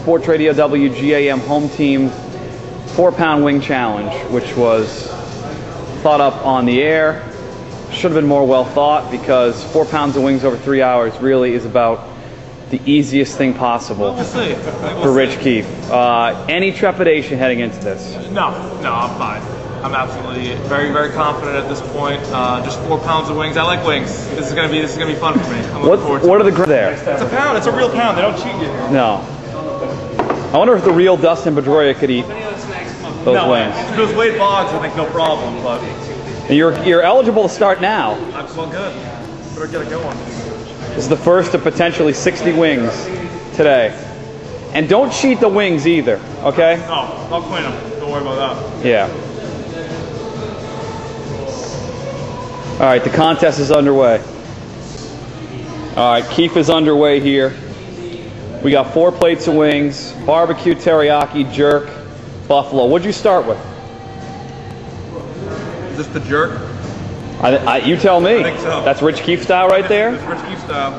Sports Radio WGAM home team 4-pound wing challenge, which was thought up on the air. Should have been more well thought, because 4 pounds of wings over 3 hours really is about the easiest thing possible for Rich Keefe. Any trepidation heading into this? No, I'm fine. I'm absolutely very, very confident at this point. Just 4 pounds of wings. I like wings. This is gonna be fun for me. I'm looking forward to it. What are the grades there? It's a pound. It's a real pound. They don't cheat you here. No. I wonder if the real Dustin Pedroia could eat those wings. If it was Wade Boggs, I think no problem. But you're eligible to start now. Well, good. Better get it going. This is the first of potentially 60 wings today. And don't cheat the wings either, okay? Oh, I'll clean them. Don't worry about that. Yeah. All right, the contest is underway. All right, Keefe is underway here. We got 4 plates of wings, barbecue, teriyaki, jerk, buffalo. What'd you start with? Is this the jerk? You tell me. I think so. That's Rich Keefe style right there? It's Rich Keefe style.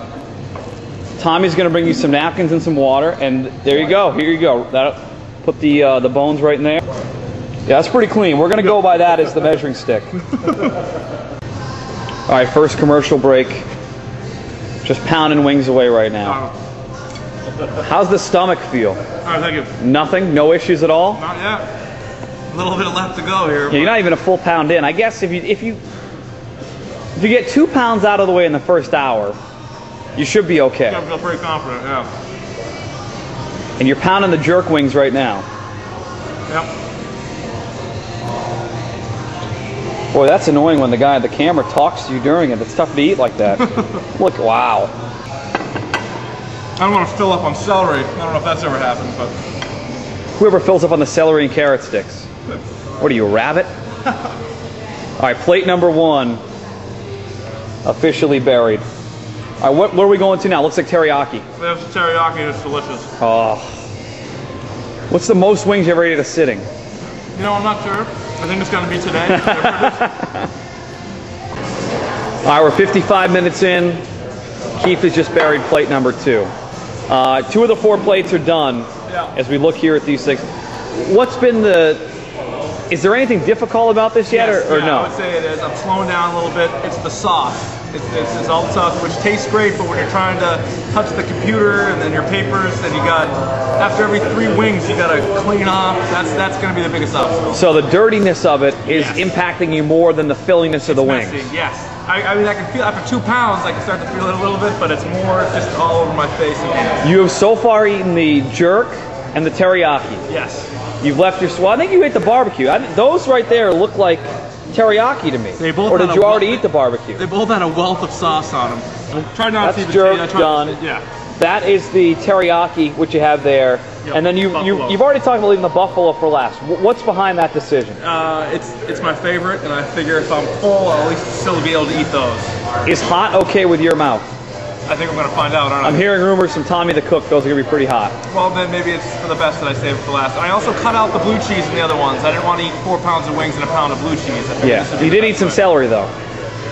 Tommy's going to bring you some napkins and some water, and there you go. Here you go. That'll put the bones right in there. Yeah, that's pretty clean. We're going to go by that as the measuring stick. All right, first commercial break. Just pounding wings away right now. How's the stomach feel? All right, thank you. Nothing? No issues at all? Not yet. A little bit left to go here. Yeah, you're not even a full pound in. I guess if you get 2 pounds out of the way in the first hour, you should be okay. I feel pretty confident, yeah. And you're pounding the jerk wings right now. Yep. Boy, that's annoying when the guy at the camera talks to you during it. It's tough to eat like that. Look, wow. I don't want to fill up on celery. I don't know if that's ever happened, but... Whoever fills up on the celery and carrot sticks. What are you, a rabbit? All right, plate number 1. Officially buried. All right, what are we going to now? Looks like teriyaki. There's the teriyaki, and it's delicious. Oh. What's the most wings you ever ate at a sitting? You know, I'm not sure. I think it's going to be today. All right, we're 55 minutes in. Keefe has just buried plate number 2. 2 of the 4 plates are done. Yeah. As we look here at these things. What's been is there anything difficult about this yet, yes, or yeah, no? I would say it is. I'm slowing down a little bit. It's the sauce. It's all the sauce, which tastes great, but when you're trying to touch the computer and then your papers, and after every 3 wings, you got to clean off. That's going to be the biggest obstacle. So the dirtiness of it is impacting you more than the fillingness of the wings. Messy, yes. I mean, I can feel after 2 pounds, I can start to feel it a little bit, but it's more just all over my face. You have so far eaten the jerk and the teriyaki. Yes. You've left your... Well, I think you ate the barbecue. Those right there look like teriyaki to me. Or did you already eat the barbecue? They both had a wealth of sauce on them. Try not to That's jerk done. Yeah. That is the teriyaki, which you have there. Yep, And then you've already talked about leaving the buffalo for last. What's behind that decision? It's my favorite, and I figure if I'm full, I'll at least still be able to eat those. Is hot okay with your mouth? I think I'm going to find out, aren't I? I'm hearing rumors from Tommy the cook. Those are going to be pretty hot. Well, then maybe it's for the best that I save it for last. And I also cut out the blue cheese in the other ones. I didn't want to eat 4 pounds of wings and a pound of blue cheese. Yeah, you did eat some celery, though.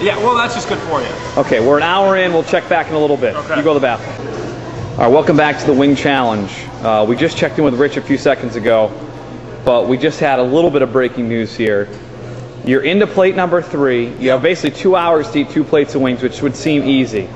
Yeah, well, that's just good for you. Okay, we're an hour in. We'll check back in a little bit. Okay. You go to the bathroom. All right, welcome back to the Wing Challenge. We just checked in with Rich a few seconds ago, but we just had a little bit of breaking news here. You're into plate number 3. You have basically 2 hours to eat 2 plates of wings, which would seem easy.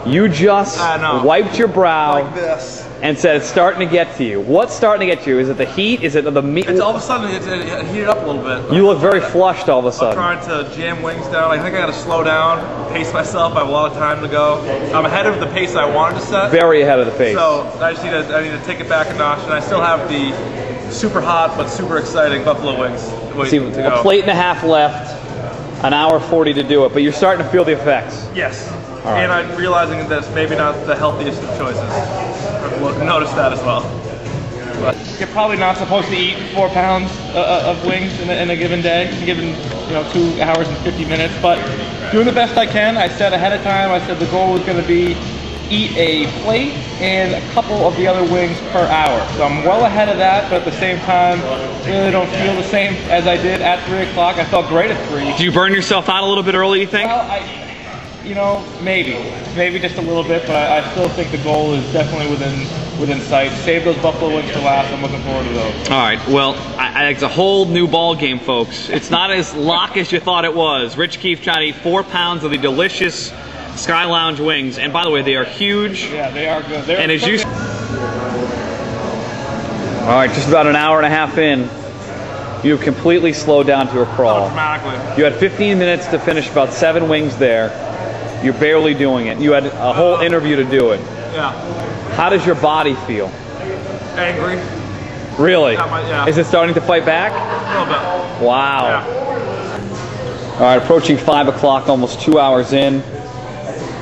You just wiped your brow like this. And said it's starting to get to you. What's starting to get to you? Is it the heat? Is it the meat? It's all of a sudden it heated up a little bit. You look very flushed all of a sudden. I'm trying to jam wings down. I think I got to slow down, pace myself. I have a lot of time to go. I'm ahead of the pace I wanted to set. Very ahead of the pace. So I just need to take it back a notch, and I still have the super hot but super exciting buffalo wings waiting to go. A plate and a half left, an hour 40 to do it, but you're starting to feel the effects. Yes. Right. And I'm realizing that it's maybe not the healthiest of choices. I've noticed that as well. But you're probably not supposed to eat 4 pounds of wings in a given day, given 2 hours and 50 minutes. But doing the best I can. I said ahead of time. I said the goal was going to be eat a plate and a couple of the other wings per hour. So I'm well ahead of that, but at the same time, really don't feel the same as I did at 3 o'clock. I felt great at 3. Did you burn yourself out a little bit early, you think? Well, You know, maybe just a little bit, but I still think the goal is definitely within sight. Save those buffalo wings for last. I'm looking forward to those. All right. Well, it's a whole new ball game, folks. It's not as lock as you thought it was. Rich Keefe trying to eat 4 pounds of the delicious Sky Lounge wings, and by the way, they are huge. Yeah, they are good. And as you. All right, just about an hour and a half in, you've completely slowed down to a crawl. Dramatically. You had 15 minutes to finish about 7 wings there. You're barely doing it. You had a whole interview to do it. Yeah. How does your body feel? Angry. Really? Yeah. Is it starting to fight back? A little bit. Wow. Yeah. All right, approaching 5 o'clock, almost 2 hours in.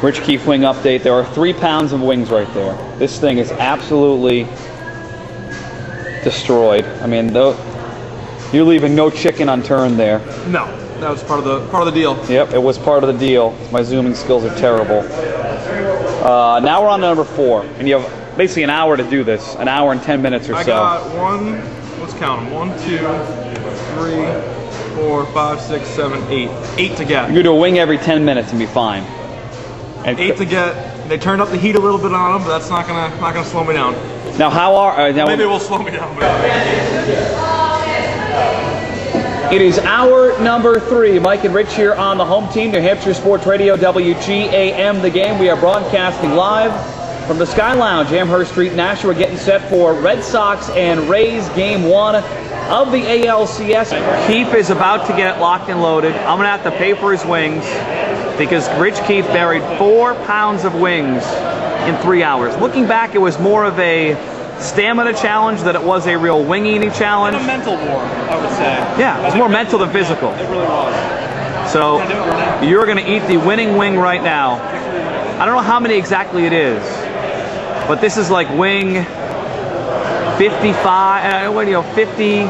Rich Keefe wing update. There are 3 pounds of wings right there. This thing is absolutely destroyed. I mean, you're leaving no chicken unturned there. No, that was part of the deal. Yep, it was part of the deal. My zooming skills are terrible. Now we're on to number 4, and you have basically an hour to do this, an hour and 10 minutes or so. I got let's count them. 1, 2, 3, 4, 5, 6, 7, 8. 8 to get. You're gonna do a wing every 10 minutes and be fine. And 8 to get. They turned up the heat a little bit on them, but that's not gonna slow me down. Now Maybe it will slow me down. It is hour number 3. Mike and Rich here on the home team, New Hampshire Sports Radio WGAM. The Game. We are broadcasting live from the Sky Lounge, Amherst Street, Nashua. We're getting set for Red Sox and Rays Game 1 of the ALCS. Keefe is about to get it locked and loaded. I'm gonna have to pay for his wings because Rich Keefe buried 4 pounds of wings in 3 hours. Looking back, it was more of a stamina challenge than it was a real wing eating challenge. And a mental war, I would say. Yeah, it was more mental than physical. It really was. So you're going to eat the winning wing right now. I don't know how many exactly it is, but this is like wing 55, 50,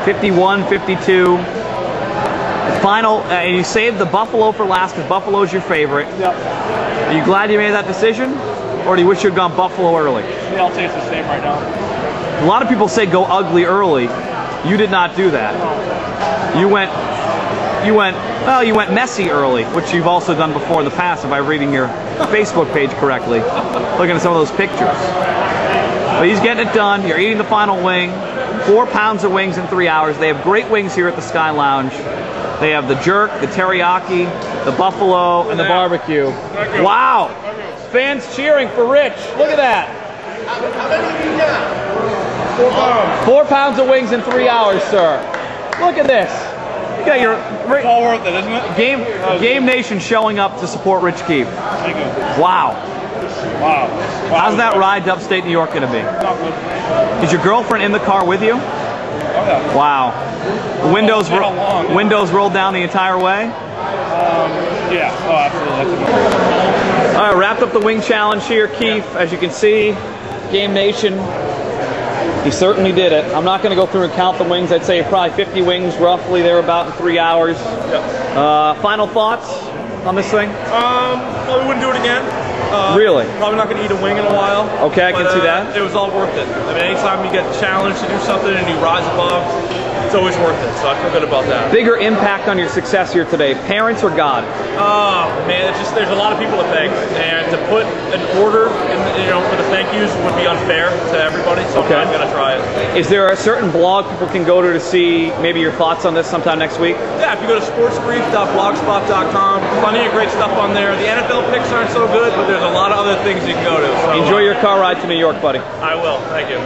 51, 52. The final, and you saved the buffalo for last because buffalo's your favorite. Yep. Are you glad you made that decision? Or do you wish you had gone buffalo early? Yeah, I'll taste the same right now. A lot of people say go ugly early. You did not do that. You went messy early, which you've also done before in the past, if I'm reading your Facebook page correctly, looking at some of those pictures. But he's getting it done. You're eating the final wing. 4 pounds of wings in 3 hours. They have great wings here at the Sky Lounge. They have the jerk, the teriyaki, the buffalo, and the barbecue. Wow! Fans cheering for Rich. Look at that. How many do you got? 4 pounds. 4 pounds of wings in 3 hours, sir. Look at this. You got your it's all worth it, isn't it? Game Nation showing up to support Rich Keefe. Thank you. Wow. Wow. How's that ride to upstate New York going to be? Not good. Is your girlfriend in the car with you? Oh, yeah. Wow. Windows rolled down the entire way? Yeah. Oh, absolutely. All right, wrapped up the wing challenge here, Keefe. As you can see, Game Nation, he certainly did it. I'm not going to go through and count the wings. I'd say probably 50 wings, roughly. They're about in 3 hours. Yep. Final thoughts on this thing? Probably wouldn't do it again. Really? Probably not going to eat a wing in a while. Okay, I can see that. It was all worth it. I mean, anytime you get challenged to do something and you rise above, it's always worth it. So I feel good about that. Bigger impact on your success here today, parents or God? Oh man, it's just there's a lot of people to thank, and to put an order for the thank yous would be unfair to everybody. So Okay. I'm not gonna try it. Is there a certain blog people can go to see maybe your thoughts on this sometime next week? Yeah, if you go to sportsbrief.blogspot.com, plenty of great stuff on there. The NFL picks aren't so good, but there's a lot of other things you can go to. So, Enjoy your car ride to New York, buddy. I will. Thank you.